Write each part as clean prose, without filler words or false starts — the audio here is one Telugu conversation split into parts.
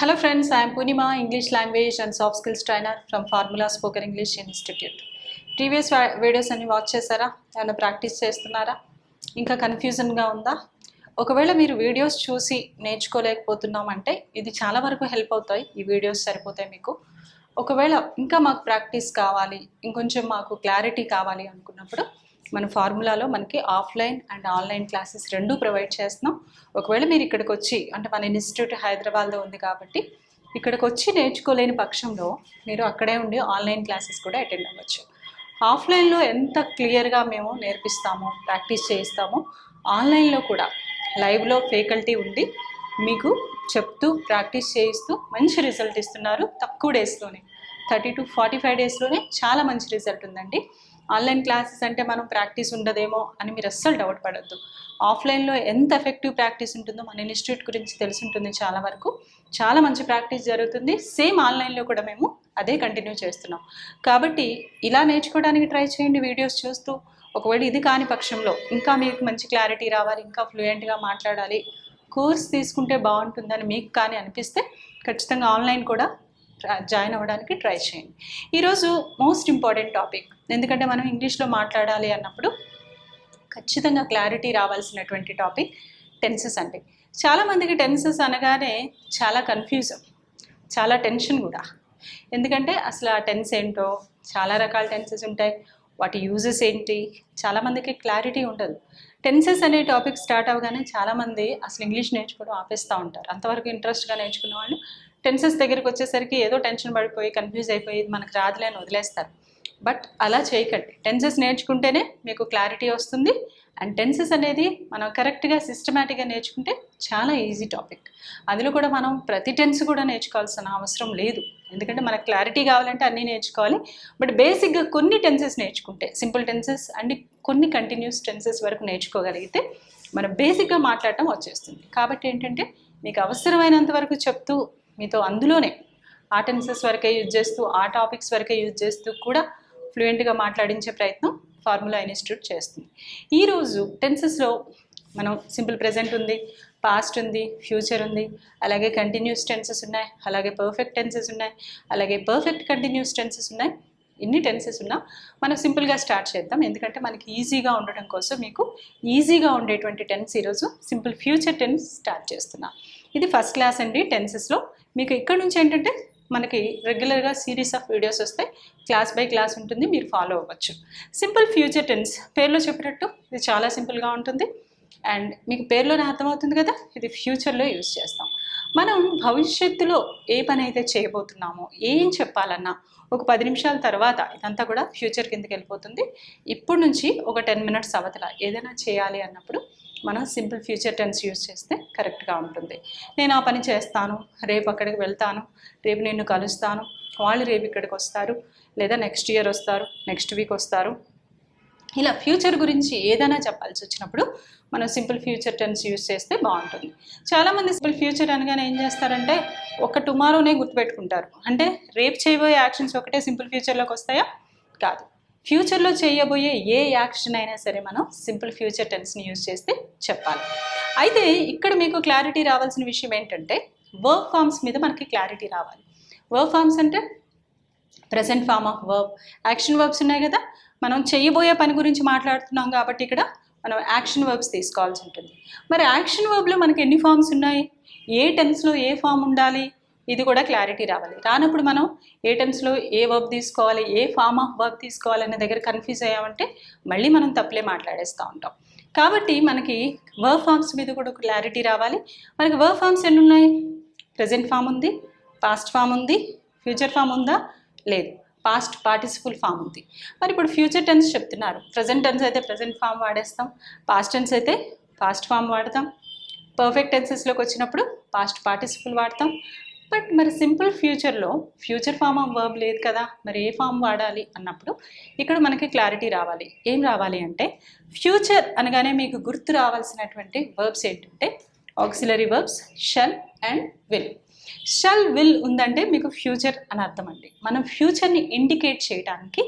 Hello friends, I am Punima, English language and soft skills trainer from Formula Spoken English Institute. Previous videos అన్ని వాచ్ చేశారా? ఏమైనా ప్రాక్టీస్ చేస్తున్నారా? ఇంకా కన్ఫ్యూజన్గా ఉందా? ఒకవేళ మీరు వీడియోస్ చూసి నేర్చుకోలేకపోతున్నామంటే ఇది చాలా వరకు హెల్ప్ అవుతాయి. ఈ వీడియోస్ సరిపోతాయి మీకు. ఒకవేళ ఇంకా మాకు ప్రాక్టీస్ కావాలి, ఇంకొంచెం మాకు క్లారిటీ కావాలి అనుకున్నప్పుడు మన ఫార్ములాలో మనకి ఆఫ్లైన్ అండ్ ఆన్లైన్ క్లాసెస్ రెండు ప్రొవైడ్ చేస్తున్నాం. ఒకవేళ మీరు ఇక్కడికి వచ్చి, అంటే మన ఇన్స్టిట్యూట్ హైదరాబాద్లో ఉంది కాబట్టి ఇక్కడికి వచ్చి నేర్చుకోలేని పక్షంలో మీరు అక్కడే ఉండి ఆన్లైన్ క్లాసెస్ కూడా అటెండ్ అవ్వచ్చు. ఆఫ్లైన్లో ఎంత క్లియర్గా మేము నేర్పిస్తామో, ప్రాక్టీస్ చేయిస్తామో, ఆన్లైన్లో కూడా లైవ్లో ఫ్యాకల్టీ ఉండి మీకు చెప్తూ ప్రాక్టీస్ చేయిస్తూ మంచి రిజల్ట్ ఇస్తున్నారు. తక్కువ డేస్లోనే 30 to 45 డేస్లోనే చాలా మంచి రిజల్ట్ ఉందండి. ఆన్లైన్ క్లాసెస్ అంటే మనం ప్రాక్టీస్ ఉండదేమో అని మీరు అస్సలు డౌట్ పడద్దు. ఆఫ్లైన్లో ఎంత ఎఫెక్టివ్ ప్రాక్టీస్ ఉంటుందో మన ఇన్స్టిట్యూట్ గురించి తెలిసి ఉంటుంది. చాలా వరకు చాలా మంచి ప్రాక్టీస్ జరుగుతుంది. సేమ్ ఆన్లైన్లో కూడా మేము అదే కంటిన్యూ చేస్తున్నాం. కాబట్టి ఇలా నేర్చుకోవడానికి ట్రై చేయండి వీడియోస్ చూస్తూ. ఒకవేళ ఇది కాని పక్షంలో ఇంకా మీకు మంచి క్లారిటీ రావాలి, ఇంకా ఫ్లూయెంట్గా మాట్లాడాలి, కోర్స్ తీసుకుంటే బాగుంటుందని మీకు కానీ అనిపిస్తే ఖచ్చితంగా ఆన్లైన్ కూడా జాయిన్ అవ్వడానికి ట్రై చేయండి. ఈరోజు మోస్ట్ ఇంపార్టెంట్ టాపిక్, ఎందుకంటే మనం ఇంగ్లీష్లో మాట్లాడాలి అన్నప్పుడు ఖచ్చితంగా క్లారిటీ రావాల్సినటువంటి టాపిక్ టెన్సెస్ అండి. చాలామందికి టెన్సెస్ అనగానే చాలా కన్ఫ్యూజన్, చాలా టెన్షన్ కూడా. ఎందుకంటే అసలు ఆ టెన్స్ ఏంటో, చాలా రకాల టెన్సెస్ ఉంటాయి, వాటి యూజెస్ ఏంటి, చాలామందికి క్లారిటీ ఉండదు. టెన్సెస్ అనే టాపిక్ స్టార్ట్ అవ్వగానే చాలామంది అసలు ఇంగ్లీష్ నేర్చుకోవడం ఆపేస్తూ ఉంటారు. అంతవరకు ఇంట్రెస్ట్గా నేర్చుకున్న వాళ్ళు టెన్సెస్ దగ్గరికి వచ్చేసరికి ఏదో టెన్షన్ పడిపోయి కన్ఫ్యూజ్ అయిపోయి మనకు రాదులే అని వదిలేస్తారు. బట్ అలా చేయకండి. టెన్సెస్ నేర్చుకుంటేనే మీకు క్లారిటీ వస్తుంది. అండ్ టెన్సెస్ అనేది మనం కరెక్ట్గా సిస్టమేటిక్గా నేర్చుకుంటే చాలా ఈజీ టాపిక్. అందులో కూడా మనం ప్రతి టెన్స్ కూడా నేర్చుకోవాల్సిన అవసరం లేదు. ఎందుకంటే మనకు క్లారిటీ కావాలంటే అన్నీ నేర్చుకోవాలి. బట్ బేసిక్గా కొన్ని టెన్సెస్ నేర్చుకుంటే, సింపుల్ టెన్సెస్ అండ్ కొన్ని కంటిన్యూస్ టెన్సెస్ వరకు నేర్చుకోగలిగితే మనం బేసిక్గా మాట్లాడటం వచ్చేస్తుంది. కాబట్టి ఏంటంటే మీకు అవసరమైనంత వరకు చెప్తూ మీతో అందులోనే ఆ టెన్సెస్ వరకే యూజ్ చేస్తూ, ఆ టాపిక్స్ వరకే యూజ్ చేస్తూ కూడా ఫ్లూయెంట్గా మాట్లాడించే ప్రయత్నం ఫార్ములా ఇన్స్టిట్యూట్ చేస్తుంది. ఈరోజు టెన్సెస్లో మనం సింపుల్ ప్రెజెంట్ ఉంది, పాస్ట్ ఉంది, ఫ్యూచర్ ఉంది, అలాగే కంటిన్యూస్ టెన్సెస్ ఉన్నాయి, అలాగే పర్ఫెక్ట్ టెన్సెస్ ఉన్నాయి, అలాగే పర్ఫెక్ట్ కంటిన్యూస్ టెన్సెస్ ఉన్నాయి. ఇన్ని టెన్సెస్ ఉన్నా మనం సింపుల్గా స్టార్ట్ చేద్దాం. ఎందుకంటే మనకి ఈజీగా ఉండడం కోసం మీకు ఈజీగా ఉండేటువంటి టెన్స్ ఈరోజు సింపుల్ ఫ్యూచర్ టెన్స్ స్టార్ట్ చేస్తున్నాం. ఇది ఫస్ట్ క్లాస్ అండి టెన్సెస్లో. మీకు ఇక్కడ నుంచి ఏంటంటే మనకి రెగ్యులర్గా సిరీస్ ఆఫ్ వీడియోస్ వస్తాయి, క్లాస్ బై క్లాస్ ఉంటుంది, మీరు ఫాలో అవ్వచ్చు. సింపుల్ ఫ్యూచర్ టెన్స్ పేర్లో చెప్పినట్టు ఇది చాలా సింపుల్గా ఉంటుంది. అండ్ మీకు పేర్లోనే అర్థమవుతుంది కదా, ఇది ఫ్యూచర్లో యూజ్ చేస్తాం. మనం భవిష్యత్తులో ఏ పని అయితే చేయబోతున్నామో, ఏం చెప్పాలన్నా ఒక 10 నిమిషాల తర్వాత ఇదంతా కూడా ఫ్యూచర్ కిందకి వెళ్ళిపోతుంది. ఇప్పుడు నుంచి ఒక 10 minutes అవతల ఏదైనా చేయాలి అన్నప్పుడు మనం సింపుల్ ఫ్యూచర్ టెన్స్ యూజ్ చేస్తే కరెక్ట్గా ఉంటుంది. నేను ఆ పని చేస్తాను, రేపు అక్కడికి వెళ్తాను, రేపు నిన్ను కలుస్తాను, వాళ్ళు రేపు ఇక్కడికి వస్తారు, లేదా నెక్స్ట్ ఇయర్ వస్తారు, నెక్స్ట్ వీక్ వస్తారు. ఇలా ఫ్యూచర్ గురించి ఏదైనా చెప్పాల్సి వచ్చినప్పుడు మనం సింపుల్ ఫ్యూచర్ టెన్స్ యూజ్ చేస్తే బాగుంటుంది. చాలామంది సింపుల్ ఫ్యూచర్ అనగానే ఏం చేస్తారంటే ఒక టుమారోనే గుర్తుపెట్టుకుంటారు. అంటే రేపు చేయబోయే యాక్షన్స్ ఒకటే సింపుల్ ఫ్యూచర్లోకి వస్తాయా? కాదు. ఫ్యూచర్లో చేయబోయే ఏ యాక్షన్ అయినా సరే మనం సింపుల్ ఫ్యూచర్ టెన్స్ని యూజ్ చేస్తే చెప్పాలి. అయితే ఇక్కడ మీకు క్లారిటీ రావాల్సిన విషయం ఏంటంటే వర్బ్ ఫార్మ్స్ మీద మనకి క్లారిటీ రావాలి. వర్బ్ ఫార్మ్స్ అంటే present form of verb, action verbs ఉన్నాయి కదా. మనం చేయబోయే పని గురించి మాట్లాడుతున్నాం కాబట్టి ఇక్కడ మనం యాక్షన్ వర్బ్స్ తీసుకోవాల్సి ఉంటుంది. మరి యాక్షన్ వర్బ్లో మనకి ఎన్ని ఫార్మ్స్ ఉన్నాయి, ఏ టెన్స్లో ఏ ఫామ్ ఉండాలి, ఇది కూడా క్లారిటీ రావాలి. రానప్పుడు మనం ఏ టెన్స్లో ఏ వర్బ్ తీసుకోవాలి, ఏ ఫార్మ్ ఆఫ్ వర్బ్ తీసుకోవాలి అనే దగ్గర కన్ఫ్యూజ్ అయ్యామంటే మళ్ళీ మనం తప్పులే మాట్లాడేస్తూ ఉంటాం. కాబట్టి మనకి వర్బ్ ఫార్మ్స్ మీద కూడా క్లారిటీ రావాలి. మనకి వర్బ్ ఫార్మ్స్ ఎన్ని ఉన్నాయి? ప్రెజెంట్ ఫామ్ ఉంది, పాస్ట్ ఫామ్ ఉంది, ఫ్యూచర్ ఫామ్ ఉందా? లేదు, పాస్ట్ పార్టిసిపుల్ ఫామ్ ఉంది. మరి ఇప్పుడు ఫ్యూచర్ టెన్స్ చెప్తున్నారు. ప్రెజెంట్ టెన్స్ అయితే ప్రెజెంట్ ఫామ్ వాడేస్తాం, పాస్ట్ టెన్స్ అయితే పాస్ట్ ఫామ్ వాడతాం, పర్ఫెక్ట్ టెన్సెస్లోకి వచ్చినప్పుడు పాస్ట్ పార్టిసిపుల్ వాడతాం. బట్ మరి సింపుల్ ఫ్యూచర్లో ఫ్యూచర్ ఫామ్ ఆఫ్ వర్బ్ లేదు కదా, మరి ఏ ఫామ్ వాడాలి అన్నప్పుడు ఇక్కడ మనకి క్లారిటీ రావాలి. ఏం రావాలి అంటే ఫ్యూచర్ అనగానే మీకు గుర్తు రావాల్సినటువంటి వర్బ్స్ ఏంటంటే auxiliary verbs shall and will. Shall will ఉందంటే మీకు ఫ్యూచర్ అని అర్థం అండి. మనం ఫ్యూచర్ని ఇండికేట్ చేయడానికి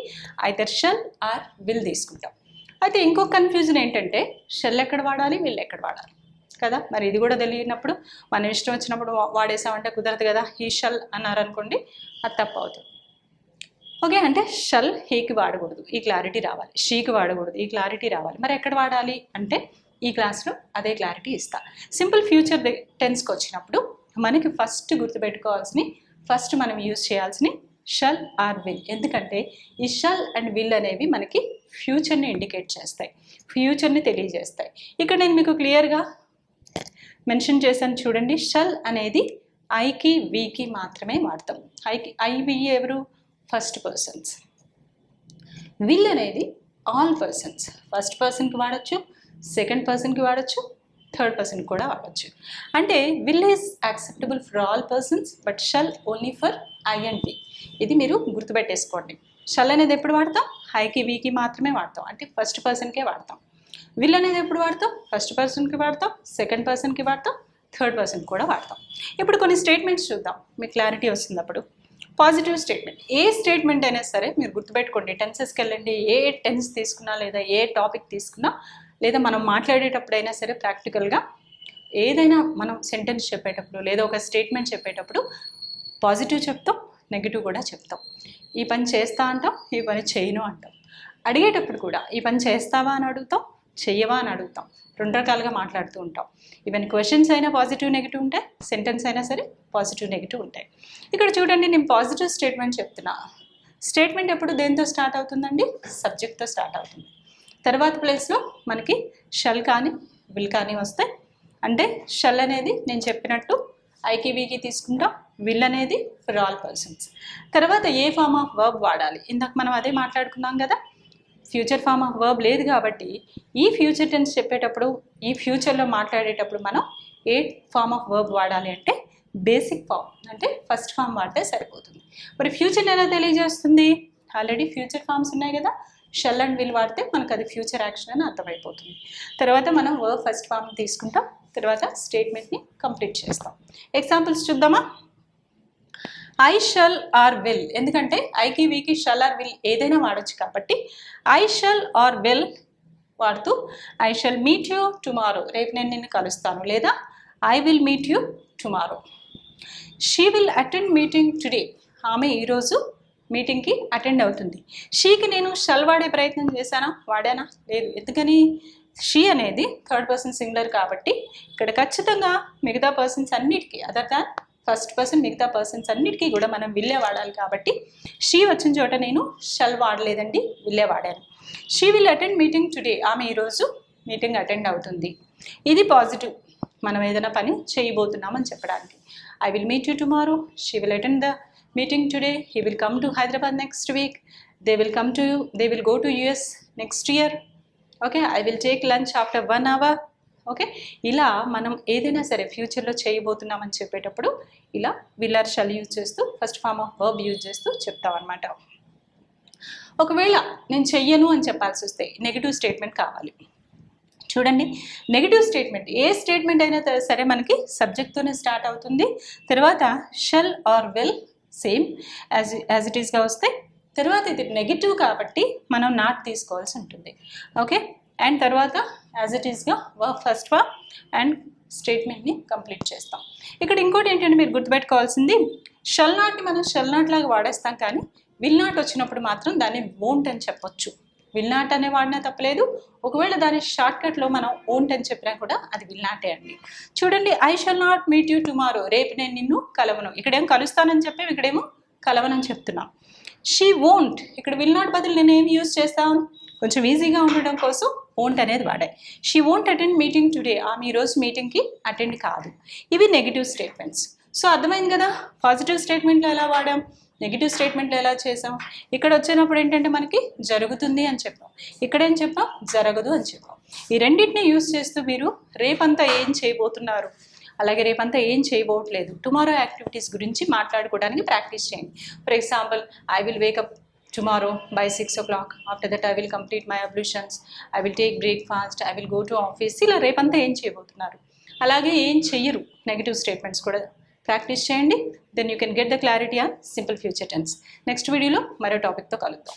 ఐదర్ షల్ ఆర్ విల్ తీసుకుంటాం. అయితే ఇంకొక కన్ఫ్యూజన్ ఏంటంటే షల్ ఎక్కడ వాడాలి, విల్ ఎక్కడ వాడాలి. కదా. మరి ఇది కూడా తెలియనప్పుడు మనం ఇష్టం వచ్చినప్పుడు వాడేసామంటే కుదరదు కదా. హీ షల్ అన్నారనుకోండి, అది తప్పు అవుతుంది. ఓకే, అంటే షల్ హీకి వాడకూడదు, ఈ క్లారిటీ రావాలి. షీకి వాడకూడదు, ఈ క్లారిటీ రావాలి. మరి ఎక్కడ వాడాలి అంటే ఈ క్లాస్లో అదే క్లారిటీ ఇస్తా. సింపుల్ ఫ్యూచర్ టెన్స్కి వచ్చినప్పుడు మనకి ఫస్ట్ గుర్తుపెట్టుకోవాల్సిన, ఫస్ట్ మనం యూజ్ చేయాల్సిన షల్ ఆర్ విల్. ఎందుకంటే ఈ షల్ అండ్ విల్ అనేవి మనకి ఫ్యూచర్ని ఇండికేట్ చేస్తాయి, ఫ్యూచర్ని తెలియజేస్తాయి. ఇక్కడ నేను మీకు క్లియర్గా మెన్షన్ చేశాను చూడండి. షల్ అనేది ఐకి వీకి మాత్రమే వాడతాం. ఐ వి ఎవరు? First persons. విల్ అనేది ఆల్ పర్సన్స్. ఫస్ట్ పర్సన్కి వాడచ్చు, సెకండ్ పర్సన్కి వాడచ్చు, థర్డ్ పర్సన్ కూడా వాడచ్చు. అంటే will is acceptable for all persons but shall only for I and we. ఇది మీరు గుర్తుపెట్టేసుకోండి. షల్ అనేది ఎప్పుడు వాడతాం? ఐకి వీకి మాత్రమే వాడతాం, అంటే ఫస్ట్ పర్సన్కే వాడతాం. విల్ అనేది ఎప్పుడు వాడతాం? ఫస్ట్ పర్సన్కి వాడతాం, సెకండ్ పర్సన్కి వాడతాం, థర్డ్ పర్సన్ కూడా వాడతాం. ఇప్పుడు కొన్ని స్టేట్మెంట్స్ చూద్దాం, మీకు క్లారిటీ వస్తుంది. అప్పుడు పాజిటివ్ స్టేట్మెంట్. ఏ స్టేట్మెంట్ అయినా సరే మీరు గుర్తుపెట్టుకోండి. టెన్సెస్కి వెళ్ళండి, ఏ టెన్స్ తీసుకున్నా లేదా ఏ టాపిక్ తీసుకున్నా లేదా మనం మాట్లాడేటప్పుడైనా సరే ప్రాక్టికల్గా ఏదైనా మనం సెంటెన్స్ చెప్పేటప్పుడు లేదా ఒక స్టేట్మెంట్ చెప్పేటప్పుడు పాజిటివ్ చెప్తాం, నెగిటివ్ కూడా చెప్తాం. ఈ పని చేస్తా అంటాం, ఈ పని చేయను అంటాం. అడిగేటప్పుడు కూడా ఈ పని చేస్తావా అని అడుగుతాం, చెయ్యవా అని అడుగుతాం. రెండు రకాలుగా మాట్లాడుతూ ఉంటాం. ఈవెన్ క్వశ్చన్స్ అయినా పాజిటివ్ నెగిటివ్ ఉంటాయి, సెంటెన్స్ అయినా సరే పాజిటివ్ నెగిటివ్ ఉంటాయి. ఇక్కడ చూడండి, నేను పాజిటివ్ స్టేట్మెంట్ చెప్తున్నా. స్టేట్మెంట్ ఎప్పుడు దేంతో స్టార్ట్ అవుతుందండి? సబ్జెక్ట్తో స్టార్ట్ అవుతుంది. తర్వాత ప్లేస్లో మనకి షల్ కానీ విల్ కానీ వస్తాయి. అంటే షల్ అనేది నేను చెప్పినట్టు ఐకి వీకి తీసుకుంటాం, విల్ అనేది ఫర్ ఆల్ పర్సన్స్. తర్వాత ఏ ఫార్మ్ ఆఫ్ వర్బ్ వాడాలి? ఇందాక మనం అదే మాట్లాడుకున్నాం కదా. ఫ్యూచర్ ఫార్మ్ ఆఫ్ వర్బ్ లేదు కాబట్టి ఈ ఫ్యూచర్ టెన్స్ చెప్పేటప్పుడు, ఈ ఫ్యూచర్లో మాట్లాడేటప్పుడు మనం ఏ ఫార్మ్ ఆఫ్ వర్బ్ వాడాలి అంటే బేసిక్ ఫార్మ్, అంటే ఫస్ట్ ఫార్మ్ వాడితే సరిపోతుంది. మరి ఫ్యూచర్ ఎలా తెలియజేస్తుంది? ఆల్రెడీ ఫ్యూచర్ ఫార్మ్స్ ఉన్నాయి కదా. షల్ అండ్ విల్ వాడితే మనకు అది ఫ్యూచర్ యాక్షన్ అని అర్థమైపోతుంది. తర్వాత మనం వర్బ్ ఫస్ట్ ఫార్మ్ తీసుకుంటాం, తర్వాత స్టేట్మెంట్ని కంప్లీట్ చేస్తాం. ఎగ్జాంపుల్స్ చూద్దామా? ఐ షల్ ఆర్ విల్, ఎందుకంటే ఐకి వీకి షల్ ఆర్ విల్ ఏదైనా వాడచ్చు కాబట్టి ఐ షల్ ఆర్ విల్ వాడుతూ I shall meet you tomorrow, రేపు నేను నిన్ను కలుస్తాను, లేదా I will meet you tomorrow. She will attend meeting today, ఆమె ఈరోజు మీటింగ్కి అటెండ్ అవుతుంది. షీకి నేను షల్ వాడే ప్రయత్నం చేశానా? వాడానా? లేదు. ఎందుకని? షీ అనేది థర్డ్ పర్సన్ సింగులర్ కాబట్టి ఇక్కడ ఖచ్చితంగా మిగతా పర్సన్స్ అన్నిటికీ, అదర్ దాన్ ఫస్ట్ పర్సన్, మిగతా పర్సన్స్ అన్నిటికీ కూడా మనం విల్లే వాడాలి కాబట్టి షీ వచ్చిన చోట నేను షల్ వాడలేదండి, విల్లే వాడాను. She will attend meeting today, ఆమె ఈరోజు మీటింగ్ అటెండ్ అవుతుంది. ఇది పాజిటివ్, మనం ఏదైనా పని చేయబోతున్నామని చెప్పడానికి. I will meet you tomorrow, she will attend the meeting today, he will come to Hyderabad next week, they will go to US next year. Okay, I will take lunch after 1 hour. Okay, ఇలా మనం ఏదైనా సరే ఫ్యూచర్లో చేయబోతున్నామని చెప్పేటప్పుడు ఇలా విల్ ఆర్ షల్ యూజ్ చేస్తూ first form of verb use చేస్తూ చెప్తాం అనమాట. ఒకవేళ నేను చెయ్యను అని చెప్పాల్సి వస్తే నెగిటివ్ స్టేట్మెంట్ కావాలి. చూడండి, నెగిటివ్ స్టేట్మెంట్ ఏ స్టేట్మెంట్ అయినా సరే మనకి సబ్జెక్ట్తోనే స్టార్ట్ అవుతుంది. తర్వాత shall or will same as it ఈస్గా వస్తే, తర్వాత ఇది నెగిటివ్ కాబట్టి మనం నాట్ తీసుకోవాల్సి ఉంటుంది. ఓకే, అండ్ తర్వాత యాజ్ ఇట్ ఈస్గా వర్బ్ ఫస్ట్ వర్బ్ అండ్ స్టేట్మెంట్ని కంప్లీట్ చేస్తాం. ఇక్కడ ఇంకోటి ఏంటంటే మీరు గుర్తుపెట్టుకోవాల్సింది, షల్ నాట్ని మనం షల్ నాట్ లాగా వాడేస్తాం, కానీ విల్ నాట్ వచ్చినప్పుడు మాత్రం దాన్ని వోంట్ అని చెప్పొచ్చు. విల్ నాట్ అనే వాడినా తప్పలేదు. ఒకవేళ దాని షార్ట్కట్లో మనం వోంట్ అని చెప్పినా కూడా అది విల్ నాటే అండి. చూడండి, I shall not meet you tomorrow, రేపు నేను నిన్ను కలవను. ఇక్కడేమో కలుస్తానని చెప్పి ఇక్కడేమో కలవనని చెప్తున్నాం. షీ వోంట్, ఇక్కడ విల్ నాట్ బదులు నేను ఏం యూజ్ చేస్తాను, కొంచెం ఈజీగా ఉండడం కోసం వోంట్ అనేది వాడాయి. She won't attend meeting today, ఆమె ఈరోజు మీటింగ్కి అటెండ్ కాదు. ఇవి నెగిటివ్ స్టేట్మెంట్స్. సో అర్థమైంది కదా, పాజిటివ్ స్టేట్మెంట్లో ఎలా వాడాం, నెగిటివ్ స్టేట్మెంట్లో ఎలా చేసాం. ఇక్కడ వచ్చినప్పుడు ఏంటంటే మనకి జరుగుతుంది అని చెప్పాం, ఇక్కడేం చెప్పాం, జరగదు అని చెప్పాం. ఈ రెండింటిని యూజ్ చేస్తూ మీరు రేపంతా ఏం చేయబోతున్నారు, అలాగే రేపంతా ఏం చేయబోట్లేదు, టుమారో యాక్టివిటీస్ గురించి మాట్లాడుకోవడానికి ప్రాక్టీస్ చేయండి. For example, I will wake up tomorrow by 6 o'clock. After that I will complete my ablutions, I will take breakfast, I will go to office. ఇలా రేపంతా ఏం చేయబోతున్నారు, అలాగే ఏం చెయ్యరు నెగిటివ్ స్టేట్మెంట్స్ కూడా ప్రాక్టీస్ చేయండి. Then you can get the clarity on simple future tense. Next వీడియోలో మరో టాపిక్తో కలుద్దాం.